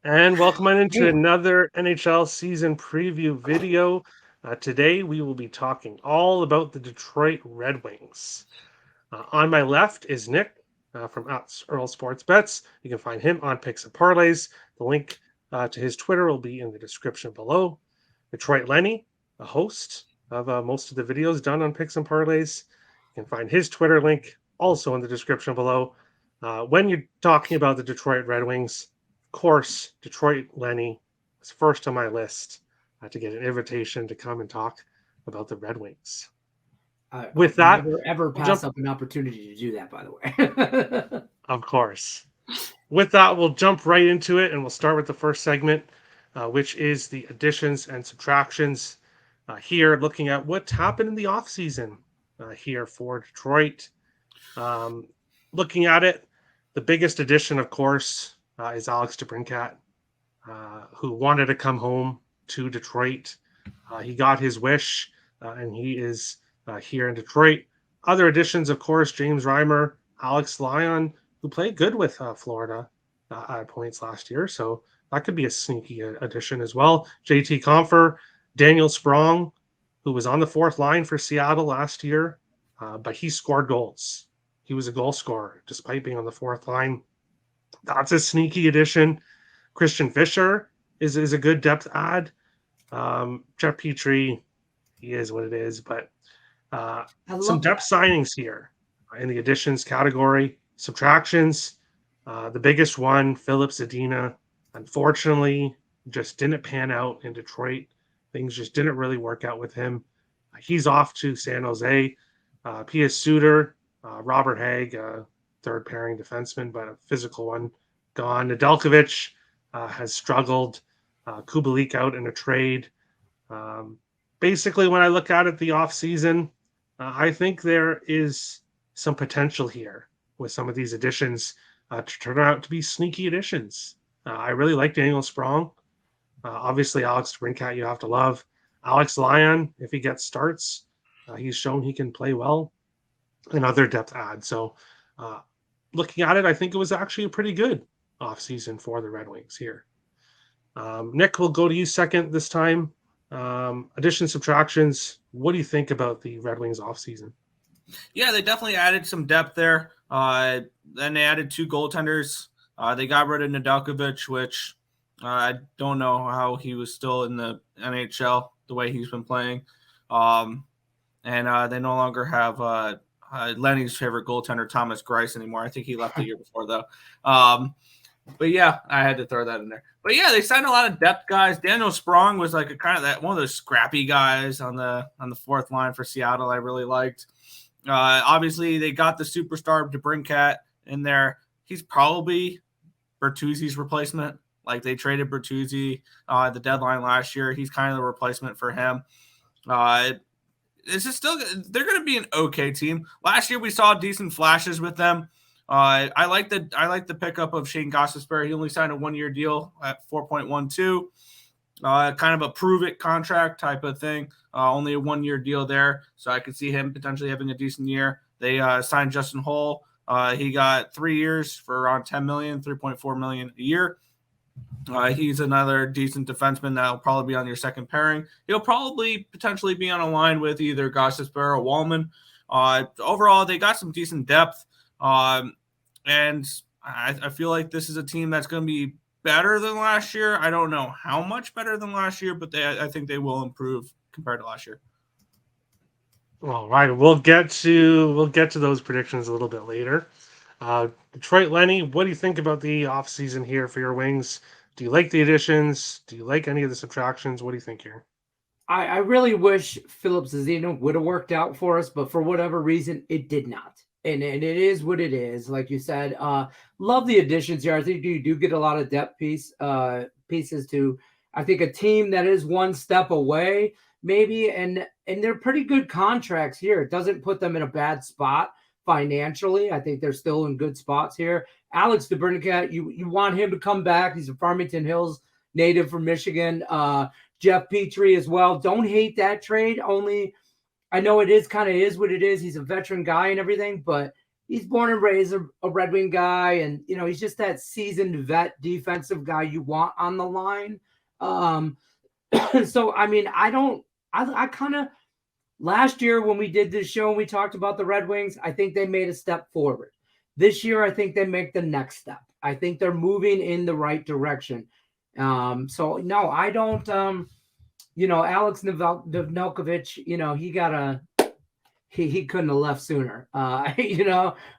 And welcome on into Damn. another NHL season preview video. Today we will be talking all about the Detroit Red Wings. On my left is Nick from Earl Sports Bets. You can find him on Picks and Parlays. The link to his Twitter will be in the description below. Detroit Lenny, a host of most of the videos done on Picks and Parlays. You can find his Twitter link also in the description below. When you're talking about the Detroit Red Wings, of course, Detroit Lenny was first on my list to get an invitation to come and talk about the Red Wings. I With that, never ever we'll pass jump, up an opportunity to do that, by the way. of course. With that, we'll jump right into it and we'll start with the first segment, which is the additions and subtractions. Here, looking at what happened in the offseason here for Detroit. Um, Looking at it, the biggest addition, of course, is Alex DeBrincat, who wanted to come home to Detroit. He got his wish, and he is here in Detroit. Other additions, of course, James Reimer, Alex Lyon, who played good with Florida at points last year. So that could be a sneaky addition as well. JT Compher, Daniel Sprong, who was on the fourth line for Seattle last year, but he scored goals. He was a goal scorer despite being on the fourth line. That's a sneaky addition. Christian Fischer is a good depth add. Jeff Petrie, he is what it is, but I some love depth that. signings here in the additions category. Subtractions, the biggest one, Philip Zadina, unfortunately, just didn't pan out in Detroit. Things just didn't really work out with him. He's off to San Jose. P.S. Suter, Robert Haig, third pairing defenseman, but a physical one, gone. Nedeljkovic has struggled. Kubalik out in a trade. Um, Basically, when I look at it the offseason, I think there is some potential here with some of these additions to turn out to be sneaky additions. I really like Daniel Sprong. Obviously, Alex Brinkat, you have to love. Alex Lyon, if he gets starts, he's shown he can play well. And other depth adds. So, uh, looking at it, I think it was actually a pretty good offseason for the Red Wings here. Nick, we'll go to you second this time. Addition subtractions. What do you think about the Red Wings offseason? Yeah, they definitely added some depth there. Then they added two goaltenders. They got rid of Nedeljkovic, which I don't know how he was still in the NHL the way he's been playing. And they no longer have Lenny's favorite goaltender, Thomas Greiss, anymore. I think he left the year before, though. But yeah, I had to throw that in there. But yeah, they signed a lot of depth guys. Daniel Sprong was like a kind of that one of those scrappy guys on the fourth line for Seattle. I really liked. Obviously, they got the superstar DeBrincat in there. He's probably Bertuzzi's replacement. Like they traded Bertuzzi at the deadline last year. He's kind of the replacement for him. This is still they're going to be an okay team. Last year we saw decent flashes with them. I like the pickup of Shane Gostisbehere. He only signed a 1-year deal at 4.12. Kind of a prove it contract type of thing. Only a 1-year deal there, so I could see him potentially having a decent year. They signed Justin Hull. He got 3 years for around $10 million, $3.4 million a year. He's another decent defenseman that'll probably be on your second pairing. He'll probably potentially be on a line with either Gostisbehere or Wallman. Overall, they got some decent depth, and I feel like this is a team that's going to be better than last year. I don't know how much better than last year, but I think they will improve compared to last year. All right, we'll get to those predictions a little bit later. Detroit Lenny, what do you think about the offseason here for your Wings? Do you like the additions? Do you like any of the subtractions? What do you think here? I really wish Philip Zadina would have worked out for us, but for whatever reason, it did not. And it is what it is. Like you said, love the additions here. I think you do get a lot of depth pieces to, I think, a team that is one step away, maybe, and they're pretty good contracts here. It doesn't put them in a bad spot financially. I think they're still in good spots here. Alex DeBrincat, you want him to come back. He's a Farmington Hills native from Michigan. Jeff Petrie as well. Don't hate that trade. Only I know it is kind of is what it is. He's a veteran guy and everything, but he's born and raised a Red Wing guy, and he's just that seasoned vet defensive guy you want on the line. So I mean, I kind of last year when we did this show and we talked about the Red Wings, I think they made a step forward. This year, I think they make the next step. I think they're moving in the right direction. So no, I don't. Alex Nedeljkovic, he couldn't have left sooner.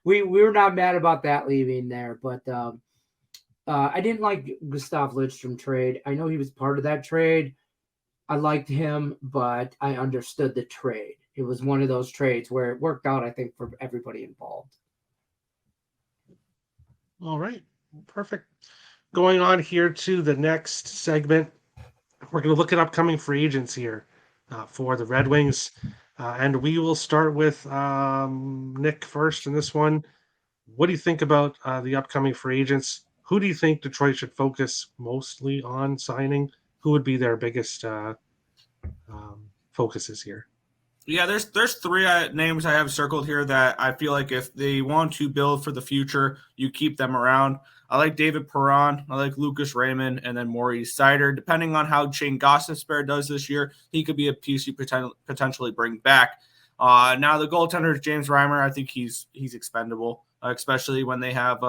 We were not mad about that leaving there, but I didn't like Gustav Lidstrom trade. I know he was part of that trade. I liked him, but I understood the trade. It was one of those trades where it worked out, I think, for everybody involved. All right. Perfect. Going on here to the next segment, we're going to look at upcoming free agents here for the Red Wings. And we will start with Nick first in this one. What do you think about the upcoming free agents? Who do you think Detroit should focus mostly on signing? Who would be their biggest focuses here? Yeah, there's three names I have circled here that I feel like if they want to build for the future, you keep them around. I like David Perron, I like Lucas Raymond, and then Maurice Seider. Depending on how Shane Gostisbehere does this year, he could be a piece you potentially bring back. Now the goaltender is James Reimer. I think he's expendable, especially when they have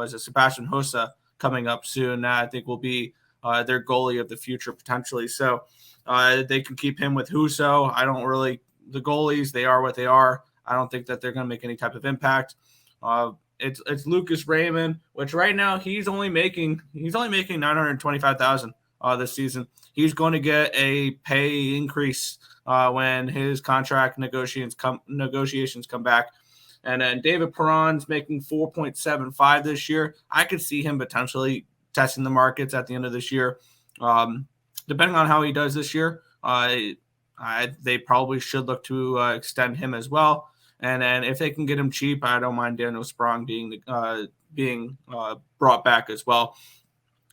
Sebastian Hossa coming up soon. I think will be their goalie of the future potentially. So they can keep him with Husso. The goalies, they are what they are. I don't think that they're going to make any type of impact. It's Lucas Raymond, which right now he's only making $925,000 this season. He's going to get a pay increase when his contract negotiations come back. And then David Perron's making $4.75 this year. I could see him potentially testing the markets at the end of this year. Depending on how he does this year, they probably should look to extend him as well. And then if they can get him cheap, I don't mind Daniel Sprong being brought back as well.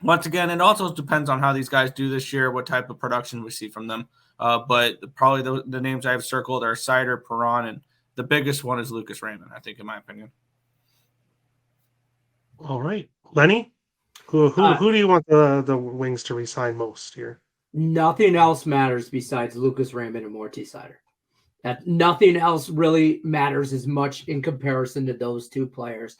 Once again, it also depends on how these guys do this year, what type of production we see from them. But probably the names I have circled are Seider, Perron, and the biggest one is Lucas Raymond, I think, in my opinion. All right. Lenny, who do you want the Wings to re-sign most here? Nothing else matters besides Lucas Raymond and Maurice Seider. That nothing else really matters as much in comparison to those two players.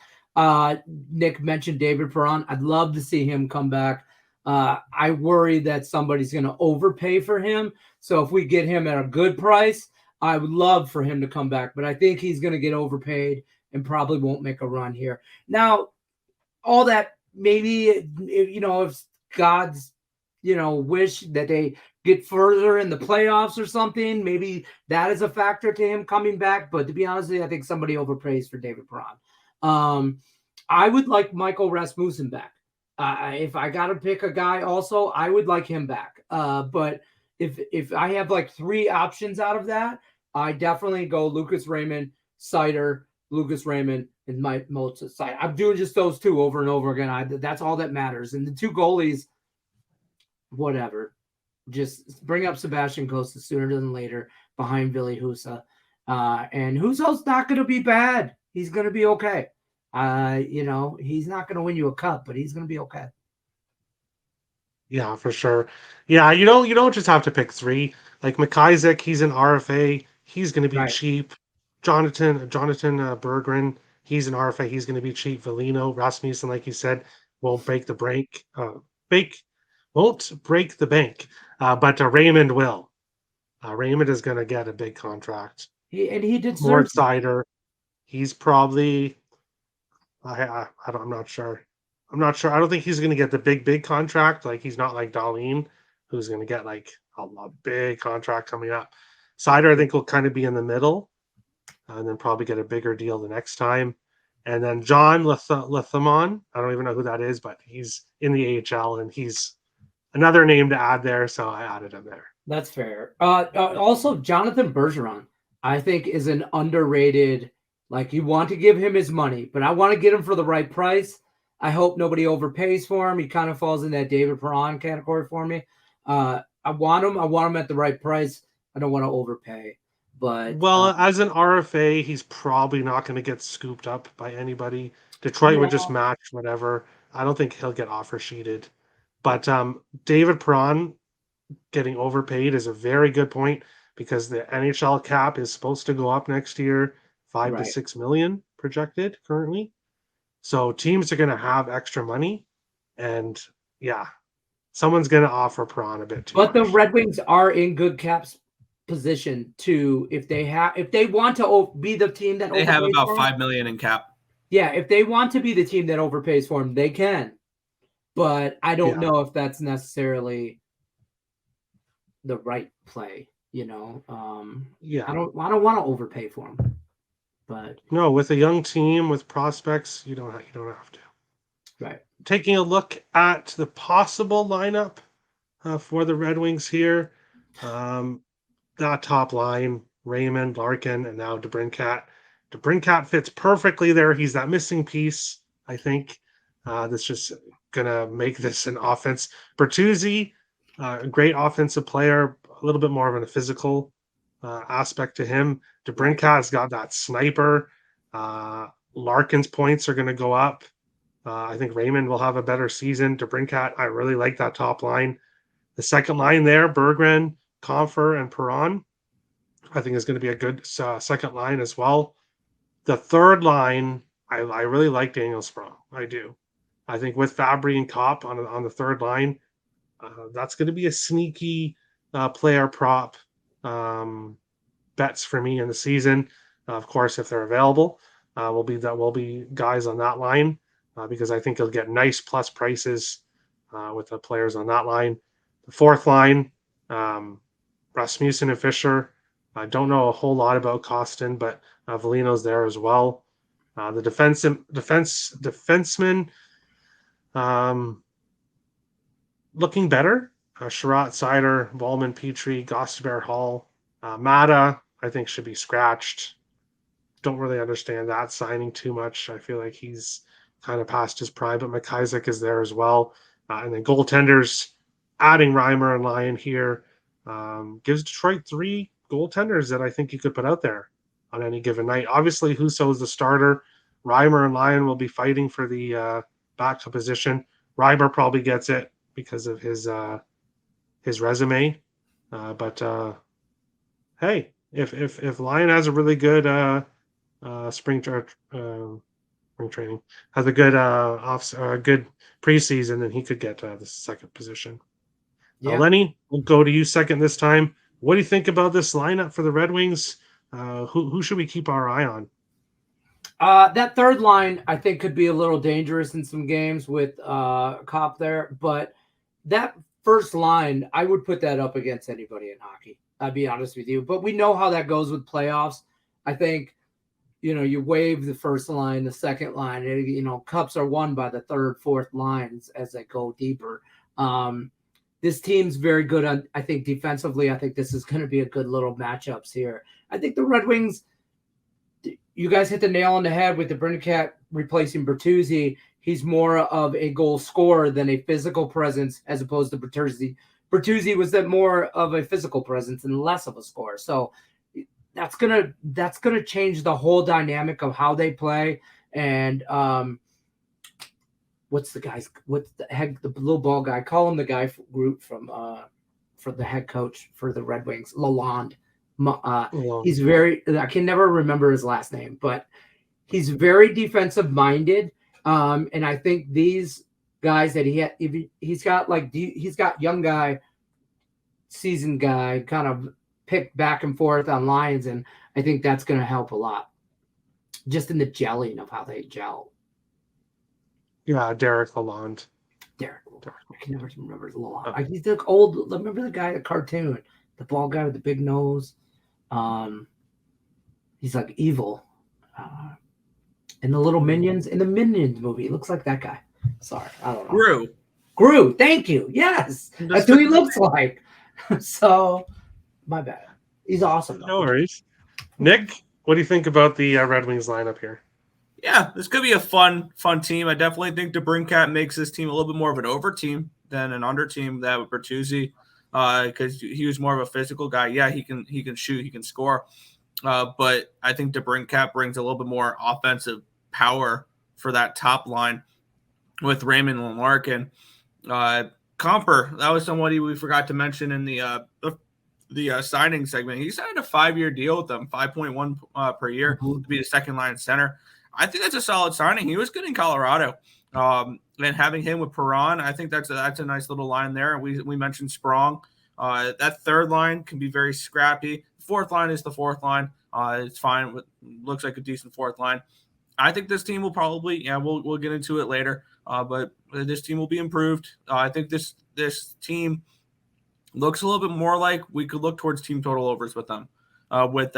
Nick mentioned David Perron. I'd love to see him come back. I worry that somebody's going to overpay for him. So if we get him at a good price, I would love for him to come back. But I think he's going to get overpaid and probably won't make a run here. Now, all that maybe, if God's, wish that they get further in the playoffs or something, maybe that is a factor to him coming back. But to be honest with you, I think somebody overprays for David Perron. I would like Michael Rasmussen back. If I got to pick a guy also, I would like him back. But if I have like three options out of that, I definitely go Lucas Raymond, Seider, Lucas Raymond, and Mike Moses. I'm doing just those two over and over again. That's all that matters. And the two goalies, whatever. Just bring up Sebastian Costa sooner than later behind Ville Husso. And Husso's not going to be bad. He's going to be okay. He's not going to win you a cup, but he's going to be okay. Yeah, for sure. Yeah, you don't just have to pick three. Like McIsaac, he's an RFA. He's going to be cheap. Jonathan Berggren, he's an RFA. He's going to be cheap. Velino, Rasmussen, like you said, won't break the bank. But Raymond will. Raymond is going to get a big contract. He did more Seider. He's probably. I'm not sure. I don't think he's going to get the big contract. Like he's not like Dahlin, who's going to get like a big contract coming up. Seider, I think, will kind of be in the middle, and then probably get a bigger deal the next time. And then John Lethamon, I don't even know who that is, but he's in the AHL, and he's another name to add there, so I added him there. That's fair. Also, Jonathan Bergeron, I think, is an underrated. Like, you want to give him his money, but I want to get him for the right price. I hope nobody overpays for him. He kind of falls in that David Perron category for me. I want him at the right price. I don't want to overpay. But Well, as an RFA, he's probably not going to get scooped up by anybody. Detroit would just no, match whatever. I don't think he'll get offer sheeted. But David Perron getting overpaid is a very good point because the NHL cap is supposed to go up next year, 5 to 6 million projected currently. So teams are going to have extra money, and yeah, someone's going to offer Perron a bit too but the much. Red Wings are in good caps position to if they want to be the team that They have overpays about for him. 5 million in cap. Yeah, if they want to be the team that overpays for him, they can. But I don't know if that's necessarily the right play. Yeah, I don't want to overpay for him. But no, with a young team with prospects, you don't have to. right. Taking a look at the possible lineup for the Red Wings here, that top line: Raymond, Larkin, and now DeBrincat. DeBrincat fits perfectly there. He's that missing piece, I think. That's just gonna make this an offense. Bertuzzi, a great offensive player, a little bit more of a physical aspect to him. DeBrincat's got that sniper. Larkin's points are going to go up. I think Raymond will have a better season. DeBrincat, I really like that top line. The second line there, Berggren, Compher, and Perron, I think is going to be a good second line as well. The third line, I really like Daniel Sprong. I do. I think with Fabry and Kopp on the third line, that's going to be a sneaky player prop bets for me in the season. Of course, if they're available, will be guys on that line because I think you'll get nice plus prices with the players on that line. The fourth line, Rasmussen and Fisher. I don't know a whole lot about Costin, but Valino's there as well. The defensemen looking better. Sherratt, Seider, Ballman, Petrie, Gostisbehere, Hall. Mata, I think, should be scratched. Don't really understand that signing too much. I feel like he's kind of past his prime, but McIsaac is there as well. And then goaltenders, adding Reimer and Lyon here gives Detroit 3 goaltenders that I think you could put out there on any given night. Obviously, Husso is the starter. Reimer and Lyon will be fighting for the backup position. Reimer probably gets it because of his resume. But hey, if Lyon has a really good spring training, has a good good preseason, then he could get the second position. Yeah. Lenny, we'll go to you second this time. What do you think about this lineup for the Red Wings? Who should we keep our eye on? That third line, I think, could be a little dangerous in some games with Kopp there. But that first line, I would put that up against anybody in hockey. I'll be honest with you. But we know how that goes with playoffs. I think, you waive the first line, the second line. Cups are won by the third, fourth lines as they go deeper. This team's very good on, I think, defensively. I think this is going to be a good little matchups here. I think the Red Wings, you guys hit the nail on the head with the DeBrincat replacing Bertuzzi. He's more of a goal scorer than a physical presence as opposed to Bertuzzi. Bertuzzi was more of a physical presence and less of a scorer. So that's gonna change the whole dynamic of how they play. And what's the little ball guy? Call him the guy for the head coach for the Red Wings, Lalonde. He's I can never remember his last name, but he's very defensive minded. And I think these guys that he's got young guy, seasoned guy kind of picked back and forth on lines. And I think that's going to help a lot just in the gelling of how they gel. Yeah, Derek Lalonde. Derek. I can never remember Lalonde. He's the old. Remember the guy, the cartoon, the bald guy with the big nose. He's like evil. In the little Minions, in the Minions movie, it looks like that guy. Sorry, I don't know. Gru. Thank you. Yes, that's who he looks like. So, my bad. He's awesome, though. No worries. Nick, what do you think about the Red Wings lineup here? Yeah, this could be a fun team. I definitely think DeBrincat makes this team a little bit more of an over team than an under team. That with Bertuzzi, because he was more of a physical guy. Yeah, he can shoot, he can score. But I think DeBrincat brings a little bit more offensive power for that top line with Raymond and Larkin. Comper, that was somebody we forgot to mention in the signing segment. He signed a 5-year deal with them, 5.1 per year to be the second line center. I think that's a solid signing. He was good in Colorado. And having him with Perron, I think that's a nice little line there. We mentioned Sprong. That third line can be very scrappy. Fourth line is the fourth line. It's fine. Looks like a decent fourth line. I think this team will probably, we'll get into it later. But this team will be improved. I think this team looks a little bit more like we could look towards team total overs with them, with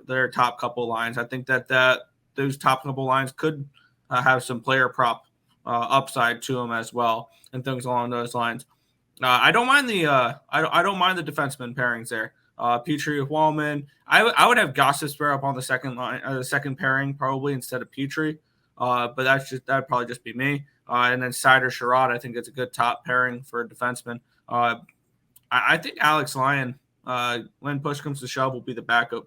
their top couple lines. I think that those top couple lines could have some player prop upside to them as well, and things along those lines. I don't mind the I don't mind the defenseman pairings there. Petrie with Wallman. I would have Gossespierre up on the second line, the second pairing probably instead of Petrie. But that'd probably just be me. And then Sider Sherrod, I think it's a good top pairing for a defenseman. I think Alex Lyon, when push comes to shove, will be the backup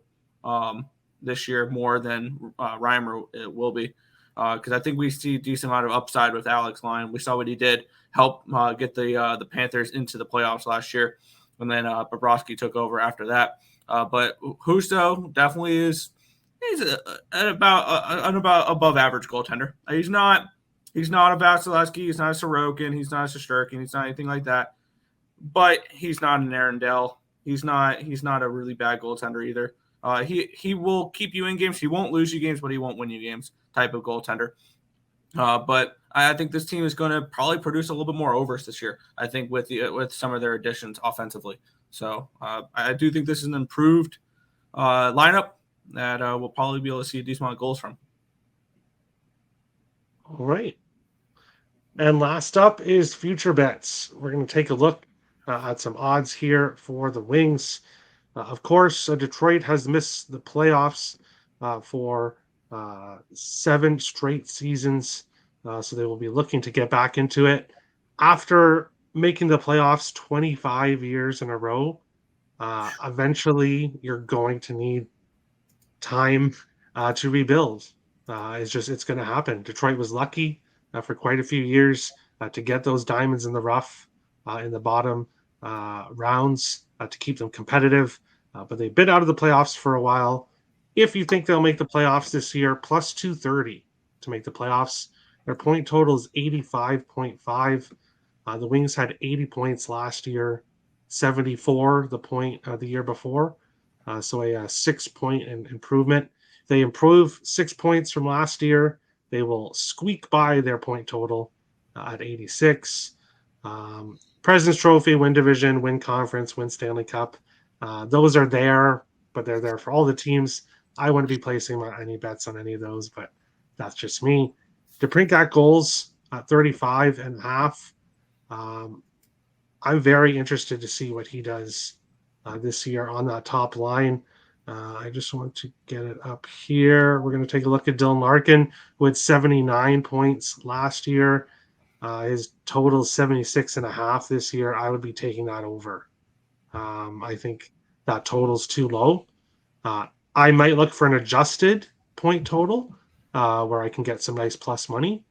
this year more than Reimer will be. Because I think we see a decent amount of upside with Alex Lyon. We saw what he did help get the Panthers into the playoffs last year. And then Bobrovsky took over after that. But Husso definitely is an about above average goaltender. He's not a Vasilevsky, he's not a Sorokin, he's not a Shesterkin, he's not anything like that. But he's not an Arundel. He's not a really bad goaltender either. He will keep you in games. He won't lose you games, but he won't win you games type of goaltender. But I think this team is going to probably produce a little bit more overs this year. I think with some of their additions offensively. So I do think this is an improved lineup that we'll probably be able to see a decent amount of goals from. All right. And last up is future bets. We're going to take a look at some odds here for the Wings. Of course, Detroit has missed the playoffs for 7 straight seasons, so they will be looking to get back into it. After making the playoffs 25 years in a row, eventually you're going to need time to rebuild. It's going to happen. Detroit was lucky for quite a few years to get those diamonds in the rough in the bottom rounds to keep them competitive, but they've been out of the playoffs for a while. If you think they'll make the playoffs this year, plus 230 to make the playoffs. Their point total is 85.5. The Wings had 80 points last year, 74 the year before. So a 6-point improvement. They improve 6 points from last year. They will squeak by their point total at 86. President's Trophy, win division, win conference, win Stanley Cup. Those are there, but they're there for all the teams. I wouldn't be placing any bets on any of those, but that's just me. DeBrincat goals at 35.5. I'm very interested to see what he does this year on that top line. I just want to get it up here. We're going to take a look at Dylan Larkin, who had 79 points last year. His total is 76.5 this year. I would be taking that over. I think that total's too low. I might look for an adjusted point total where I can get some nice plus money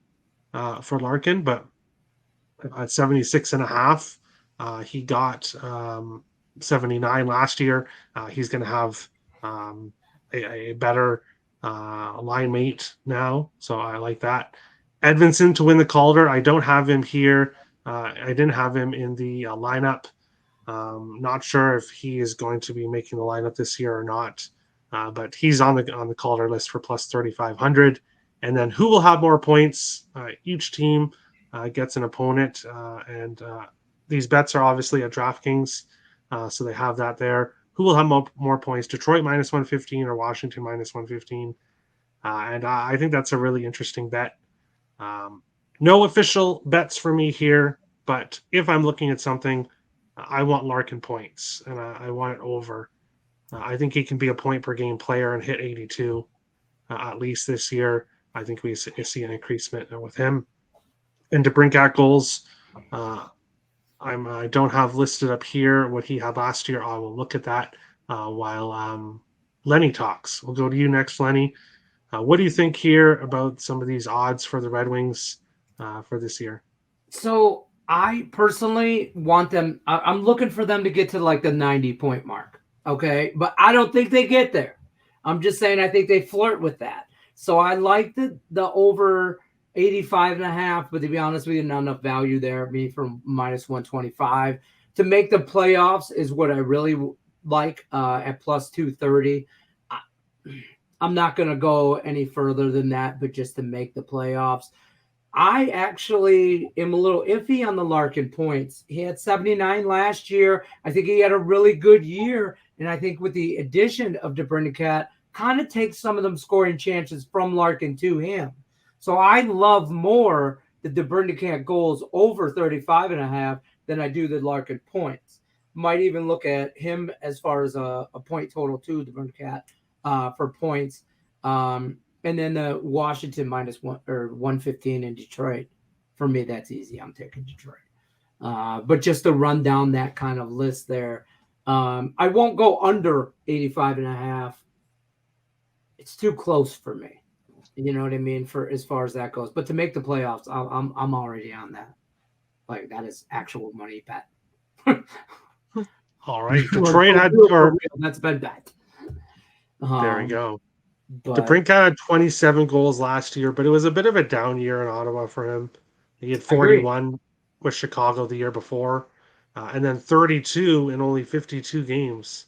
for Larkin, but at 76.5, he got 79 last year. He's going to have a better line mate now, so I like that. Edvinsson to win the Calder. I don't have him here. I didn't have him in the lineup. Not sure if he is going to be making the lineup this year or not. But he's on the Calder list for plus 3,500. And then who will have more points? Each team gets an opponent, and these bets are obviously at DraftKings, so they have that there. Who will have more points? Detroit minus 115 or Washington minus 115? And I think that's a really interesting bet. No official bets for me here, but if I'm looking at something, I want Larkin points, and I want it over. I think he can be a point per game player and hit 82 at least this year. I think we see an increasement with him. And DeBrincat goals, I don't have listed up here what he had last year. I will look at that while Lenny talks. We'll go to you next, Lenny. What do you think here about some of these odds for the Red Wings for this year? So I personally want them. I'm looking for them to get to like the 90-point mark. Okay. But I don't think they get there. I'm just saying I think they flirt with that. So I like the over 85.5, but to be honest with you, not enough value there. Me from minus 125 to make the playoffs is what I really like at plus 230. I'm not going to go any further than that, but just to make the playoffs. I actually am a little iffy on the Larkin points. He had 79 last year. I think he had a really good year. And I think with the addition of DeBrincat, kind of takes some of them scoring chances from Larkin to him. So I love more the DeBrincat goals over 35.5 than I do the Larkin points. Might even look at him as far as a point total too, DeBrincat, for points. And then the Washington minus 115 in Detroit. For me, that's easy. I'm taking Detroit. But just to run down that kind of list there, I won't go under 85.5. It's too close for me. You know what I mean? For as far as that goes. But to make the playoffs, I'm already on that. Like that is actual money bet. All right. Detroit had that's been bet. There we go. But DeBrincat had 27 goals last year, but it was a bit of a down year in Ottawa for him. He had 41 with Chicago the year before, and then 32 in only 52 games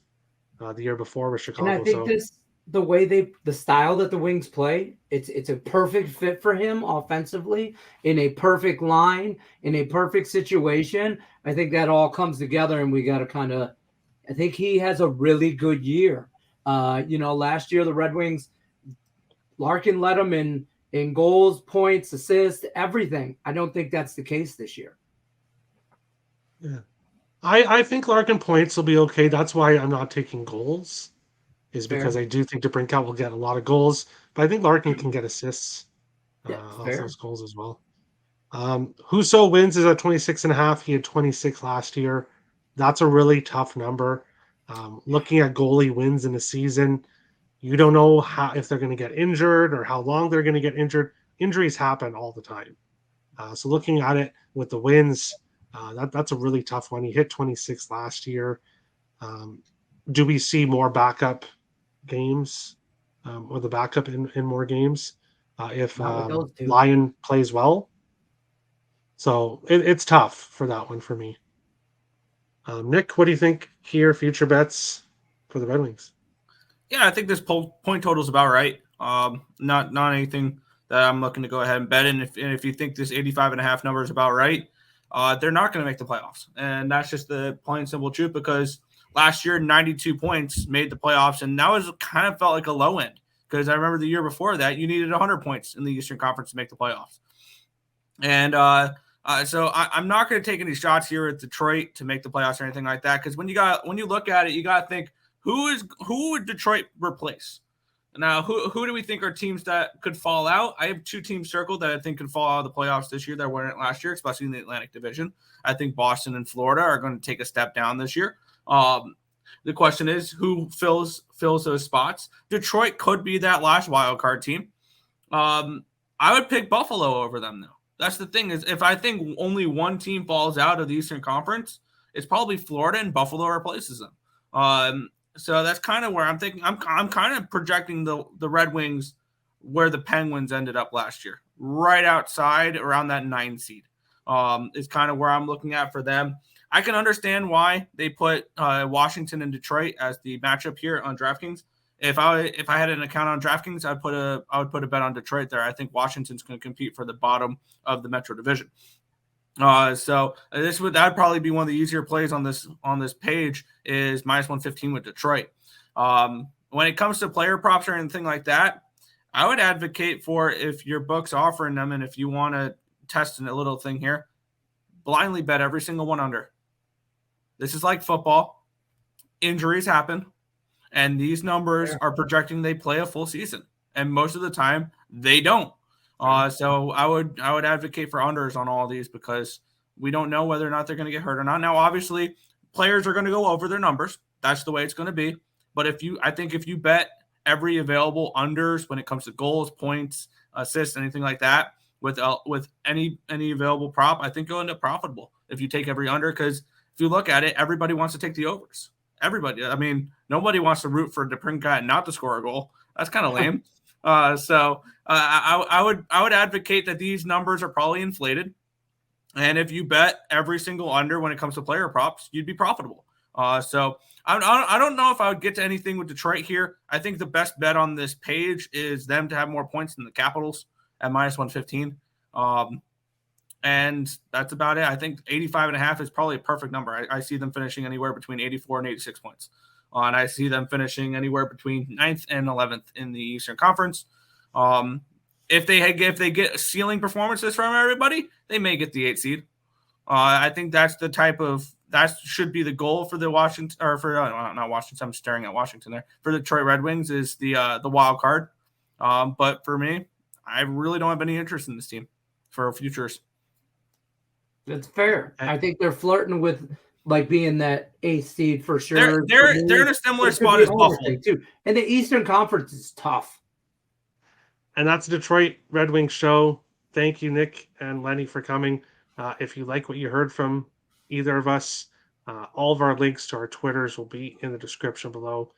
the year before with Chicago. And I think the way the style that the Wings play, it's a perfect fit for him offensively in a perfect line, in a perfect situation. I think that all comes together, and we got to I think he has a really good year. Last year the Red Wings, Larkin led them in goals, points, assists, everything. I don't think that's the case this year. Yeah. I think Larkin points will be okay. That's why I'm not taking goals, is because I do think DeBrincat will get a lot of goals, but I think Larkin can get assists off those goals as well. Husso wins is at 26.5. He had 26 last year. That's a really tough number. Looking at goalie wins in a season, you don't know if they're going to get injured or how long they're going to get injured. Injuries happen all the time. So looking at it with the wins, that's a really tough one. He hit 26 last year. Do we see more backup games or the backup in more games if Lyon plays well? So it's tough for that one for me. Nick, what do you think here? Future bets for the Red Wings? Yeah, I think this point total is about right. Not anything that I'm looking to go ahead and bet in. If you think this 85.5 number is about right, they're not going to make the playoffs. And that's just the plain and simple truth, because last year, 92 points made the playoffs, and that was kind of felt like a low end, because I remember the year before that, you needed 100 points in the Eastern Conference to make the playoffs. And so I'm not going to take any shots here at Detroit to make the playoffs or anything like that, because when you look at it, you got to think, who would Detroit replace? Now, who do we think are teams that could fall out? I have two teams circled that I think could fall out of the playoffs this year that weren't last year, especially in the Atlantic Division. I think Boston and Florida are going to take a step down this year. The question is, who fills those spots? Detroit could be that last wild card team. I would pick Buffalo over them, though. That's the thing, is if I think only one team falls out of the Eastern Conference, it's probably Florida, and Buffalo replaces them. So that's kind of where I'm thinking. I'm kind of projecting the Red Wings where the Penguins ended up last year, right outside around that 9 seed. Is kind of where I'm looking at for them. I can understand why they put Washington and Detroit as the matchup here on DraftKings. If I had an account on DraftKings, I would put a bet on Detroit there. I think Washington's going to compete for the bottom of the Metro Division. So that'd probably be one of the easier plays on this page, is minus 115 with Detroit. When it comes to player props or anything like that, I would advocate for, if your book's offering them and if you want to test a little thing here, blindly bet every single one under. This is like football. Injuries happen, and these numbers are projecting they play a full season, and most of the time they don't. So I would advocate for unders on all these, because we don't know whether or not they're going to get hurt or not. Now, obviously, players are going to go over their numbers. That's the way it's going to be. But I think if you bet every available unders when it comes to goals, points, assists, anything like that, with any available prop, I think you'll end up profitable if you take every under. Because if you look at it, everybody wants to take the overs. Everybody. I mean, nobody wants to root for DeBrincat not to score a goal. That's kind of lame. So I would advocate that these numbers are probably inflated. And if you bet every single under when it comes to player props, you'd be profitable. So I don't know if I would get to anything with Detroit here. I think the best bet on this page is them to have more points than the Capitals at -115. And that's about it. I think 85.5 is probably a perfect number. I see them finishing anywhere between 84 and 86 points. And I see them finishing anywhere between 9th and 11th in the Eastern Conference. If they get ceiling performances from everybody, they may get the 8th seed. I think that should be the goal for the Washington, or for not Washington. I'm staring at Washington there. For the Detroit Red Wings is the wild card. But for me, I really don't have any interest in this team for futures. That's fair. I think they're flirting with like being that 8th seed for sure. They're in a similar spot as Buffalo too. And the Eastern Conference is tough. And that's the Detroit Red Wings show. Thank you, Nick and Lenny, for coming. If you like what you heard from either of us, all of our links to our Twitters will be in the description below.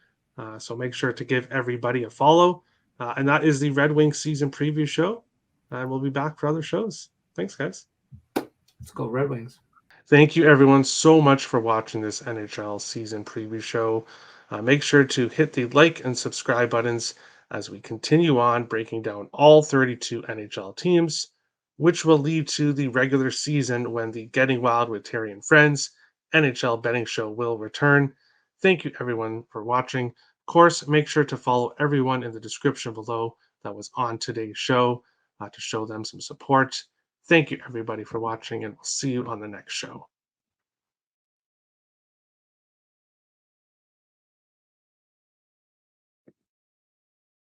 So make sure to give everybody a follow. And that is the Red Wings season preview show. And we'll be back for other shows. Thanks, guys. Let's go Red Wings. Thank you, everyone, so much for watching this NHL season preview show. Make sure to hit the like and subscribe buttons as we continue on breaking down all 32 NHL teams, which will lead to the regular season when the Getting Wild with Terry and Friends NHL betting show will return. Thank you, everyone, for watching. Of course, make sure to follow everyone in the description below that was on today's show to show them some support. Thank you, everybody, for watching, and we'll see you on the next show.